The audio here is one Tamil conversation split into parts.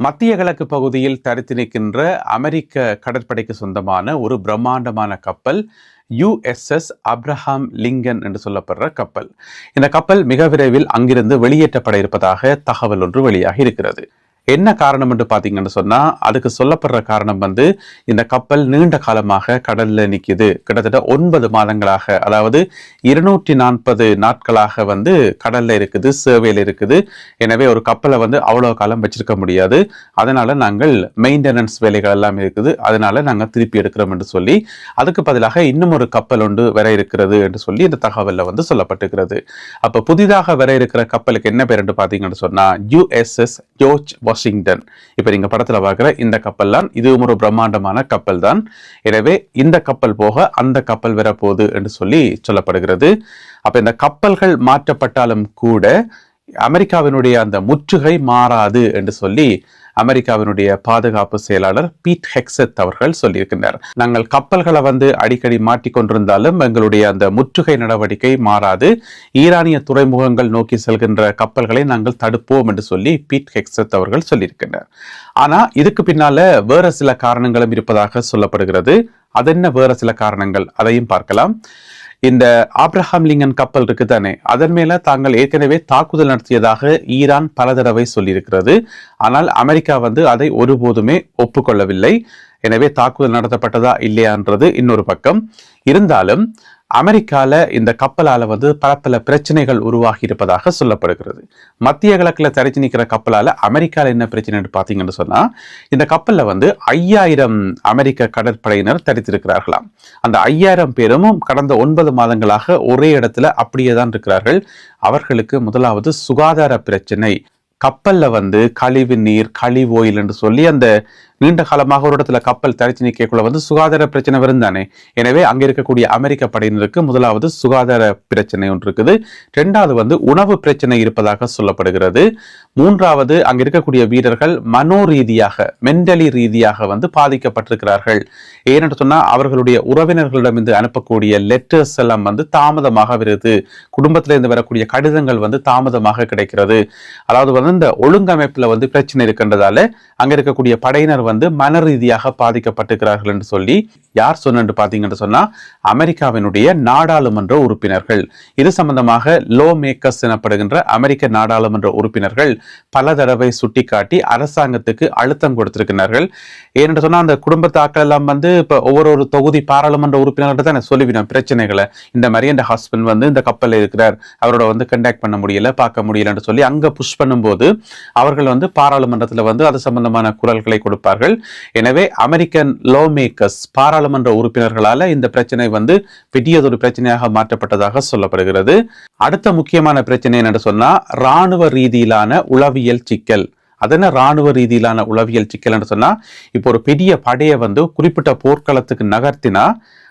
மத்திய கிழக்கு பகுதியில் தரித்து நிற்கின்ற அமெரிக்க கடற்படைக்கு சொந்தமான ஒரு பிரம்மாண்டமான கப்பல் USS ஆப்ரஹாம் லிங்கன் என்று சொல்லப்படுற கப்பல். இந்த கப்பல் மிக விரைவில் அங்கிருந்து வெளியேற்றப்பட இருப்பதாக தகவல் ஒன்று வெளியாகி இருக்கிறது. என்ன காரணம் என்று பார்த்தீங்கன்னு சொன்னா, அதுக்கு சொல்லப்படுற காரணம் இந்த கப்பல் நீண்ட காலமாக கடல்ல நிக்குது. கிட்டத்தட்ட 9 மாதங்களாக, அதாவது 240 நாட்களாக கடல்ல இருக்குது, சேவையில் இருக்குது. எனவே ஒரு கப்பலை அவ்வளவு காலம் வச்சிருக்க முடியாது. அதனால நாங்கள் மெயின்டெனன்ஸ் வேலைகள் எல்லாம் இருக்குது, அதனால நாங்கள் திருப்பி எடுக்கிறோம் என்று சொல்லி, அதுக்கு பதிலாக இன்னும் ஒரு கப்பல் ஒன்று வர இருக்கிறது என்று சொல்லி இந்த தகவல்ல சொல்லப்பட்டிருக்கிறது. அப்ப புதிதாக வர இருக்கிற கப்பலுக்கு என்ன பேர் என்று பார்த்தீங்கன்னு சொன்னா, USS ஜார்ஜ் வாஷிங்டன். இப்ப நீங்க படத்துல பார்க்கிற இந்த கப்பல் தான், இதுவும் ஒரு பிரம்மாண்டமான கப்பல் தான். எனவே இந்த கப்பல் போக அந்த கப்பல் வரப்போகுது என்று சொல்லி சொல்லப்படுகிறது. அப்ப இந்த கப்பல்கள் மாற்றப்பட்டாலும் கூட அமெரிக்காவினுடைய அந்த முற்றுகை மாறாது என்று சொல்லி அமெரிக்காவினுடைய பாதுகாப்பு செயலாளர் பீட் ஹெக்ஸெத் அவர்கள் சொல்லியிருக்கின்றனர். நாங்கள் கப்பல்களை அடிக்கடி மாற்றிக்கொண்டிருந்தாலும் எங்களுடைய அந்த முற்றுகை நடவடிக்கை மாறாது. ஈரானிய துறைமுகங்கள் நோக்கி செல்கின்ற கப்பல்களை நாங்கள் தடுப்போம் என்று சொல்லி பீட் ஹெக்ஸெத் அவர்கள் சொல்லியிருக்கின்றனர். ஆனா இதுக்கு பின்னால வேற சில காரணங்களும் இருப்பதாக சொல்லப்படுகிறது. அதென்ன வேற சில காரணங்கள், அதையும் பார்க்கலாம். இந்த ஆப்ரஹாம் லிங்கன் கப்பல் இருக்கு தானே, அதன் மேல தாங்கள் ஏற்கனவே தாக்குதல் நடத்தியதாக ஈரான் பல தடவை சொல்லியிருக்கிறது. ஆனால் அமெரிக்கா அதை ஒருபோதுமே ஒப்புக்கொள்ளவில்லை. எனவே தாக்குதல் நடத்தப்பட்டதா இல்லையான்றது இன்னொரு பக்கம். இருந்தாலும் அமெரிக்கால இந்த கப்பலால பல பல பிரச்சனைகள் உருவாகி இருப்பதாக சொல்லப்படுகிறது. மத்திய கிழக்குல தரிச்சு நிற்கிற கப்பலால அமெரிக்கால என்ன பிரச்சனை பார்த்தீங்கன்னு சொன்னா, இந்த கப்பல்ல 5000 அமெரிக்க கடற்படையினர் தரித்திருக்கிறார்களாம். அந்த 5000 பேரும் கடந்த 9 மாதங்களாக ஒரே இடத்துல அப்படியே தான் இருக்கிறார்கள். அவர்களுக்கு முதலாவது சுகாதார பிரச்சனை. கப்பல்ல கழிவு நீர், கழிவு ஓயில் என்று சொல்லி அந்த நீண்ட காலமாக ஒரு இடத்துல கப்பல் தரிச்சு நிற்கக்குள்ள சுகாதார பிரச்சனை வரும் தானே. எனவே அங்க இருக்கக்கூடிய அமெரிக்க படையினருக்கு முதலாவது சுகாதார பிரச்சனை ஒன்று இருக்குது. இரண்டாவது உணவு பிரச்சனை இருப்பதாக சொல்லப்படுகிறது. மூன்றாவது அங்க இருக்கக்கூடிய வீரர்கள் மனோரீதியாக, மென்டலி ரீதியாக பாதிக்கப்பட்டிருக்கிறார்கள். ஏனென்று சொன்னா அவர்களுடைய உறவினர்களிடமிருந்து அனுப்பக்கூடிய லெட்டர்ஸ் எல்லாம் தாமதமாக வருது. குடும்பத்திலிருந்து வரக்கூடிய கடிதங்கள் தாமதமாக கிடைக்கிறது. அதாவது இந்த ஒழுங்கமைப்புல பிரச்சனை இருக்கின்றதால அங்க இருக்கக்கூடிய படையினர் மன ரீதியாக பாதிக்கப்பட்டிருக்கிறார்கள் என்று சொல்லி யார் சொன்னு பாத்தீங்கன்னு சொன்னா, அமெரிக்காவினுடைய நாடாளுமன்ற உறுப்பினர்கள். இது சம்பந்தமாக லோ மேக்கர்ஸ் எனப்படுகின்ற அமெரிக்க நாடாளுமன்ற உறுப்பினர்கள் பல தடவை சுட்டிக்காட்டி அரசாங்கத்துக்கு அழுத்தம் கொடுத்திருக்கிறார்கள். ஏனென்று சொன்னா அந்த குடும்பத்தாக்கள் எல்லாம் இப்ப ஒவ்வொரு தொகுதி பாராளுமன்ற உறுப்பினர்கள் தான் சொல்லிவிடும் பிரச்சனைகளை. இந்த மாதிரி என் ஹஸ்பண்ட் இந்த கப்பல்ல இருக்கிறார், அவரோட கண்டாக்ட் பண்ண முடியல, பார்க்க முடியலன்னு சொல்லி அங்க புஷ் பண்ணும்போது அவர்கள் பாராளுமன்றத்துல அது சம்பந்தமான குரல்களை கொடுப்பார்கள். எனவே அமெரிக்கன் லோ மேக்கர்ஸ், பாராளுமன்ற உறுப்பினர்களால இந்த பிரச்சனை பெரியதொரு பிரச்சனையாக மாற்றப்பட்டதாக சொல்லப்படுகிறது. அடுத்த முக்கியமான பிரச்சனை என்ன சொன்னா, ராணுவ ரீதியிலான உளவியல் சிக்கல். அதென்ன ராணுவ ரீதியிலான உளவியல் சிக்கல் என்று சொன்னா, இப்போ ஒரு பெரிய படையை குறிப்பிட்ட போர்க்களத்துக்கு நகர்த்தினா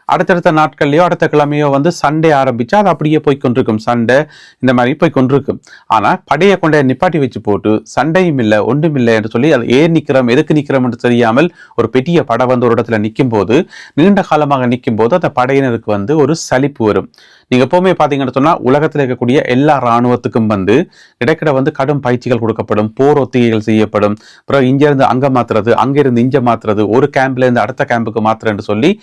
அடுத்தடுத்த நாட்கள்லயோ அடுத்த கிழமையோ சண்டை ஆரம்பிச்சா அது அப்படியே போய்கொண்டிருக்கும். சண்டை இந்த மாதிரி போய்கொண்டிருக்கும். ஆனா படையை கொண்ட நிப்பாட்டி வச்சு போட்டு சண்டையும் இல்லை ஒன்றும் இல்லை என்று சொல்லி அது ஏன் நிக்கிறோம், எதுக்கு நிக்கிறோம் என்று தெரியாமல் ஒரு பெரிய படை ஒரு இடத்துல நிற்கும் போது, நீண்ட காலமாக நிற்கும் போது அந்த படையினருக்கு ஒரு சலிப்பு வரும். நீங்க எப்பவுமே பாத்தீங்கன்னு சொன்னா உலகத்தில் இருக்கக்கூடிய எல்லா இராணுவத்துக்கும் இடைக்கிட கடும் பயிற்சிகள் கொடுக்கப்படும், போர் ஒத்திகைகள் செய்யப்படும். அப்புறம் இங்க இருந்து அங்க மாத்துறது, அங்க இருந்து இங்க மாத்துறது, ஒரு கேம்ப்ல இருந்து அடுத்த கேம்புக்கு மாத்துறேன்னு சொல்லி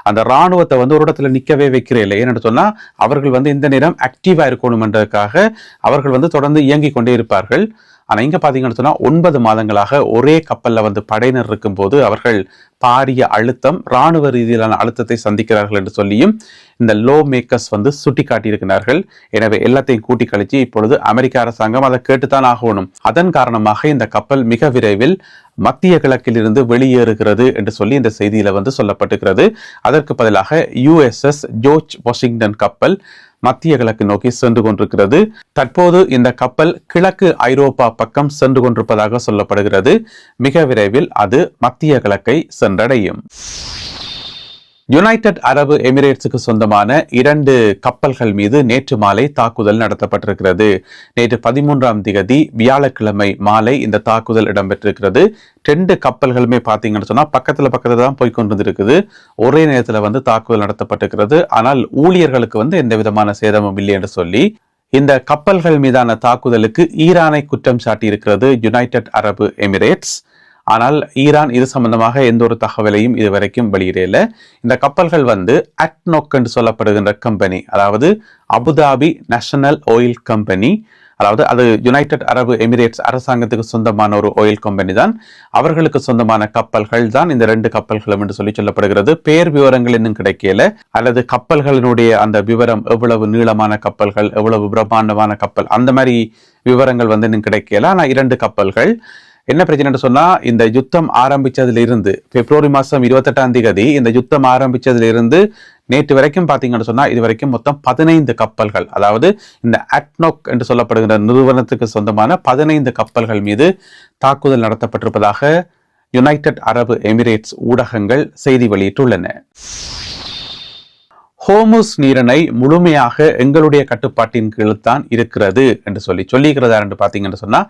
அந்த ராணுவத்தை ஒரு இடத்துல நிக்கவே வைக்கிறே இல்லை. ஏன்னு சொன்னா அவர்கள் இந்த நேரம் ஆக்டிவா இருக்கணும்ன்றதுக்காக அவர்கள் தொடர்ந்து இயங்கிக் கொண்டே இருப்பார்கள். ஆனா இங்க பாத்தீங்கன்னு சொன்னா 9 மாதங்களாக ஒரே கப்பல்ல படையினர் இருக்கும் போது அவர்கள் பாரிய அழுத்தம், ராணுவ ரீதியிலான அழுத்தத்தை சந்திக்கிறார்கள் என்று சொல்லியும் இந்த லோ மேக்கர்ஸ் சுட்டி காட்டியிருக்கிறார்கள். எனவே எல்லாத்தையும் கூட்டி கழிச்சு இப்பொழுது அமெரிக்க அரசாங்கம் அதை கேட்டுத்தான் ஆகணும். அதன் காரணமாக இந்த கப்பல் மிக விரைவில் மத்திய கிழக்கில் இருந்து வெளியேறுகிறது என்று சொல்லி இந்த செய்தியில சொல்லப்பட்டிருக்கிறது. அதற்கு பதிலாக USS ஜார்ஜ் வாஷிங்டன் கப்பல் மத்திய கிழக்கு நோக்கி சென்று கொண்டிருக்கிறது. தற்போது இந்த கப்பல் கிழக்கு ஐரோப்பா பக்கம் சென்று கொண்டிருப்பதாக சொல்லப்படுகிறது. மிக விரைவில் அது மத்திய கிழக்கை சென்றடையும். யுனைடெட் அரபு எமிரேட்ஸுக்கு சொந்தமான 2 கப்பல்கள் மீது நேற்று மாலை தாக்குதல் நடத்தப்பட்டிருக்கிறது. நேற்று 13ஆம் தேதி வியாழக்கிழமை மாலை இந்த தாக்குதல் இடம்பெற்றிருக்கிறது. 2 கப்பல்களுமே பாத்தீங்கன்னு சொன்னா பக்கத்துல தான் போய்கொண்டிருக்குது. ஒரே நேரத்துல தாக்குதல் நடத்தப்பட்டிருக்கிறது. ஆனால் ஊழியர்களுக்கு எந்த விதமான சேதமும் இல்லை என்று சொல்லி இந்த கப்பல்கள் மீதான தாக்குதலுக்கு ஈரானை குற்றம் சாட்டி இருக்கிறது யுனைடெட் அரபு எமிரேட்ஸ். ஆனால் ஈரான் இது சம்பந்தமாக எந்த ஒரு தகவலையும் இதுவரைக்கும் வெளியிடல. இந்த கப்பல்கள் வந்து அட்னோக் என்று சொல்லப்படுகின்ற கம்பெனி, அதாவது அபுதாபி நேஷனல் ஆயில் கம்பெனி, அதாவது அது யுனைடெட் அரபு எமிரேட்ஸ் அரசாங்கத்துக்கு சொந்தமான ஒரு ஆயில் கம்பெனி தான். அவர்களுக்கு சொந்தமான கப்பல்கள் தான் இந்த 2 கப்பல்களும் என்று சொல்லப்படுகிறது. பேர் விவரங்கள் இன்னும் கிடைக்கல, அல்லது கப்பல்களினுடைய அந்த விவரம், எவ்வளவு நீளமான கப்பல்கள், எவ்வளவு பிரம்மாண்டமான கப்பல், அந்த மாதிரி விவரங்கள் வந்து இன்னும் கிடைக்கல. ஆனா 2 கப்பல்கள். என்ன பிரச்சனை சொன்னா, இந்த யுத்தம் ஆரம்பிச்சதுல இருந்து பிப்ரவரி மாசம் 28ஆம் தேதி இந்த யுத்தம் ஆரம்பிச்சதுல இருந்து நேற்று வரைக்கும் பாத்தீங்கன்னு சொன்னா இது வரைக்கும் மொத்தம் 15 கப்பல்கள், அதாவது இந்த அட்னோக் என்று சொல்லப்படுகிற நிறுவனத்துக்கு சொந்தமான 15 கப்பல்கள் மீது தாக்குதல் நடத்தப்பட்டிருப்பதாக யுனைடெட் அரபு எமிரேட்ஸ் ஊடகங்கள் செய்தி வெளியிட்டுள்ளன. ஹோர்முஸ் நீரிணை முழுமையாக எங்களுடைய கட்டுப்பாட்டின் கீழ் தான் இருக்கிறது என்று சொல்லியிருக்கிறதா என்று பார்த்தீங்கன்னு சொன்னா,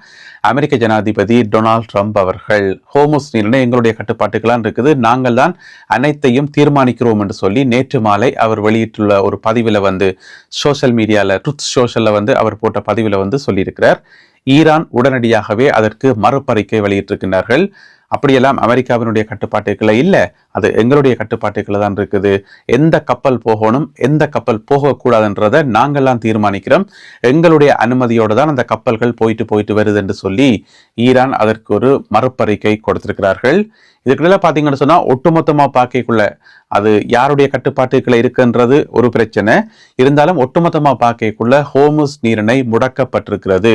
அமெரிக்க ஜனாதிபதி டொனால்ட் ட்ரம்ப் அவர்கள் ஹோர்முஸ் நீரிணை எங்களுடைய கட்டுப்பாட்டுக்கெல்லாம் இருக்குது, நாங்கள் தான் அனைத்தையும் தீர்மானிக்கிறோம் என்று சொல்லி நேற்று மாலை அவர் வெளியிட்டுள்ள ஒரு பதிவில் வந்து சோஷியல் மீடியாவில் ட்ரூத் சோஷியலில் வந்து அவர் போட்ட பதிவில் வந்து சொல்லியிருக்கிறார். ஈரான் உடனடியாகவே அதற்கு மறுப்பறிக்கை வெளியிட்டிருக்கிறார்கள். அப்படியெல்லாம் அமெரிக்காவினுடைய கட்டுப்பாட்டுக்குள்ள இல்லை, அது எங்களுடைய கட்டுப்பாட்டுக்குள்ள தான் இருக்குது. எந்த கப்பல் போகணும், எந்த கப்பல் போகக்கூடாதுன்றதை நாங்கள்லாம் தீர்மானிக்கிறோம், எங்களுடைய அனுமதியோடு தான் அந்த கப்பல்கள் போயிட்டு வருது என்று சொல்லி ஈரான் அதற்கு ஒரு மறுப்பறிக்கை கொடுத்திருக்கிறார்கள். இதுக்குள்ள பாத்தீங்கன்னு சொன்னா ஒட்டுமொத்தமா பார்க்கக்குள்ள அது யாருடைய கட்டுப்பாட்டுக்குள்ள இருக்குன்றது ஒரு பிரச்சனை இருந்தாலும், ஒட்டுமொத்தமா பார்க்கக்குள்ள ஹோர்முஸ் நீரிணை முடக்கப்பட்டிருக்கிறது.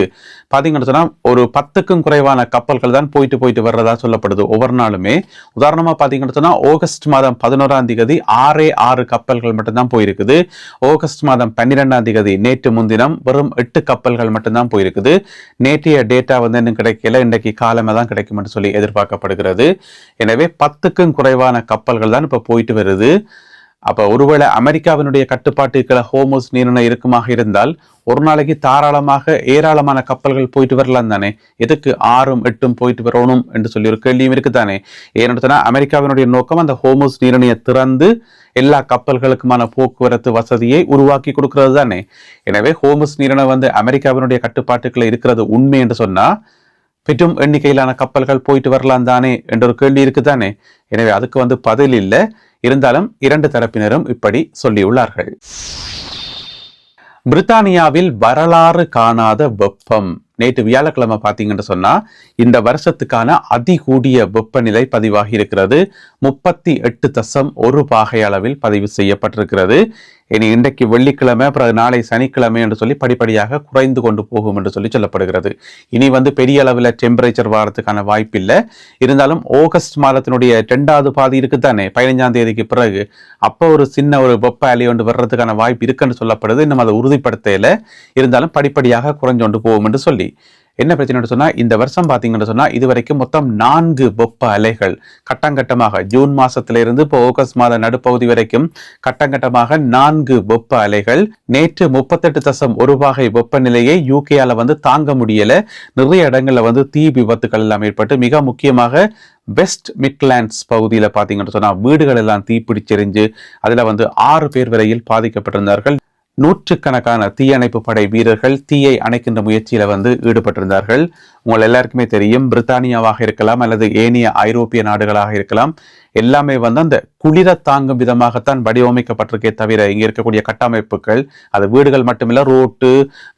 பாத்தீங்கன்னு சொன்னா ஒரு 10க்கும் குறைவான கப்பல்கள் தான் போயிட்டு வர்றதா சொல்லப்படுது ஒவ்வொரு நாளுமே. உதாரணமா பாத்தீங்கன்னு சொன்னா ஆகஸ்ட் மாதம் 11ஆம் தேதி 6 கப்பல்கள் மட்டும்தான் போயிருக்குது. ஆகஸ்ட் மாதம் 12ஆம் தேதி நேற்று முன்தினம் வெறும் 8 கப்பல்கள் மட்டும்தான் போயிருக்குது. நேற்றைய டேட்டா வந்து இன்னும் கிடைக்கல, இன்றைக்கு காலமே தான் கிடைக்கும் என்று சொல்லி எதிர்பார்க்கப்படுகிறது. எனவே 10க்கும் குறைவான கப்பல்கள் தான் இப்ப போயிட்டு வருது. அப்ப ஒருவேளை அமெரிக்காவினுடைய கட்டுப்பாட்டுக்களை ஹோர்முஸ் நீரிணை இருக்குமாக இருந்தால் ஒரு நாளைக்கு தாராளமாக ஏராளமான கப்பல்கள் போயிட்டு வரலாம் தானே, எதுக்கு 6ம் 8ம் போயிட்டு வரணும் என்று சொல்லி ஒரு கேள்வியும் இருக்குதானே. ஏன்னா அமெரிக்காவினுடைய நோக்கம் அந்த ஹோர்முஸ் நீரிணையை திறந்து எல்லா கப்பல்களுக்குமான போக்குவரத்து வசதியை உருவாக்கி கொடுக்கிறது தானே. எனவே ஹோர்முஸ் நீரிணை வந்து அமெரிக்காவினுடைய கட்டுப்பாட்டுக்களை இருக்கிறது உண்மை என்று சொன்னா பெரும் எண்ணிக்கையிலான கப்பல்கள் போயிட்டு வரலாம் தானே என்ற ஒரு கேள்வி இருக்குதானே. எனவே அதுக்கு வந்து பதில் இல்லை. இருந்தாலும் 2 தரப்பினரும் இப்படி சொல்லியுள்ளார்கள். பிரித்தானியாவில் வரலாறு காணாத வெப்பம். நேற்று வியாழக்கிழமை பார்த்தீங்கன்னு சொன்னா இந்த வருஷத்துக்கான அதிகூடிய வெப்பநிலை பதிவாகி இருக்கிறது. 38.1 பாகை அளவில் பதிவு செய்யப்பட்டிருக்கிறது. இனி இன்றைக்கு வெள்ளிக்கிழமை, பிறகு நாளை சனிக்கிழமை என்று சொல்லி படிப்படியாக குறைந்து கொண்டு போகும் என்று சொல்லி சொல்லப்படுகிறது. இனி வந்து பெரிய அளவில் டெம்பரேச்சர் வாரத்துக்கான வாய்ப்பு இல்லை. இருந்தாலும் ஆகஸ்ட் மாதத்தினுடைய 2வது பாதி இருக்குதானே 15ஆம் தேதிக்கு பிறகு, அப்போ ஒரு சின்ன ஒரு வெப்ப அலை ஒன்று வர்றதுக்கான வாய்ப்பு இருக்குன்னு சொல்லப்படுது. இன்னும் அதை உறுதிப்படுத்தல. இருந்தாலும் படிப்படியாக குறைஞ்சு கொண்டு போகும் என்று சொல்லி என்ன பிரச்சனை சொன்னா, இந்த வருஷம் பாத்தீங்கன்னு சொன்னா இதுவரைக்கும் மொத்தம் 4 வெப்ப அலைகள் கட்டங்கட்டமாக ஜூன் மாசத்திலிருந்து இப்போ ஆகஸ்ட் மாத நடுப்பகுதி வரைக்கும் கட்டங்கட்டமாக 4 வெப்ப அலைகள். நேற்று 38.1 பாகை வெப்பநிலையை யூகேயால வந்து தாங்க முடியல. நிறைய இடங்கள்ல வந்து தீ விபத்துக்கள் எல்லாம் ஏற்பட்டு, மிக முக்கியமாக வெஸ்ட் மிட்லாண்ட்ஸ் பகுதியில பாத்தீங்கன்னு சொன்னா வீடுகள் எல்லாம் தீப்பிடிச்செறிஞ்சு அதுல வந்து 6 பேர் வரையில் பாதிக்கப்பட்டிருந்தார்கள். நூற்றுக்கணக்கான தீயணைப்பு படை வீரர்கள் தீயை அணைக்கின்ற முயற்சியில வந்து ஈடுபட்டிருந்தார்கள். உங்கள் எல்லாருக்குமே தெரியும், பிரித்தானியாவாக இருக்கலாம் அல்லது ஏனைய ஐரோப்பிய நாடுகளாக இருக்கலாம், எல்லாமே வந்து அந்த குளிர தாங்கும் விதமாகத்தான் வடிவமைக்கப்பட்டிருக்கே தவிர இங்க இருக்கக்கூடிய கட்டமைப்புகள், அது வீடுகள் மட்டுமில்ல, ரோட்டு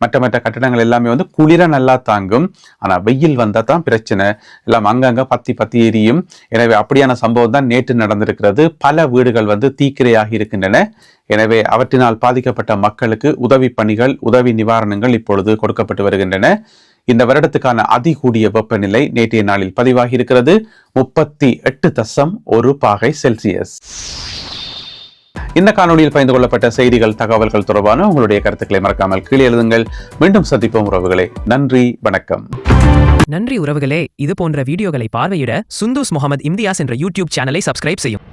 மற்ற கட்டடங்கள் எல்லாமே வந்து குளிர நல்லா தாங்கும். ஆனா வெயில் வந்தா தான் பிரச்சனை, எல்லாம் அங்கங்க பத்தி எரியும். எனவே அப்படியான சம்பவம் தான் நேற்று நடந்திருக்கிறது. பல வீடுகள் வந்து தீக்கிரையாகி இருக்கின்றன. எனவே அவற்றினால் பாதிக்கப்பட்ட மக்களுக்கு உதவி பணிகள், உதவி நிவாரணங்கள் இப்பொழுது கொடுக்கப்பட்டு வருகின்றன. இந்த வருடத்துக்கான அதிகூடிய வெப்பநிலை நேற்றைய நாளில் பதிவாகி இருக்கிறது 38.1 பாகை செல்சியஸ். இந்த காணொலியில் பகிர்ந்து கொள்ளப்பட்ட செய்திகள், தகவல்கள் தொடர்பான உங்களுடைய கருத்துக்களை மறக்காமல் கீழே எழுதுங்கள். மீண்டும் சந்திப்போம் உறவுகளே. நன்றி, வணக்கம். நன்றி உறவுகளே. இது போன்ற வீடியோகளை பார்வையிட சுந்தூஸ் முகமது இம்தியாஸ் என்ற யூடியூப் சேனலை சப்ஸ்கிரைப் செய்யும்.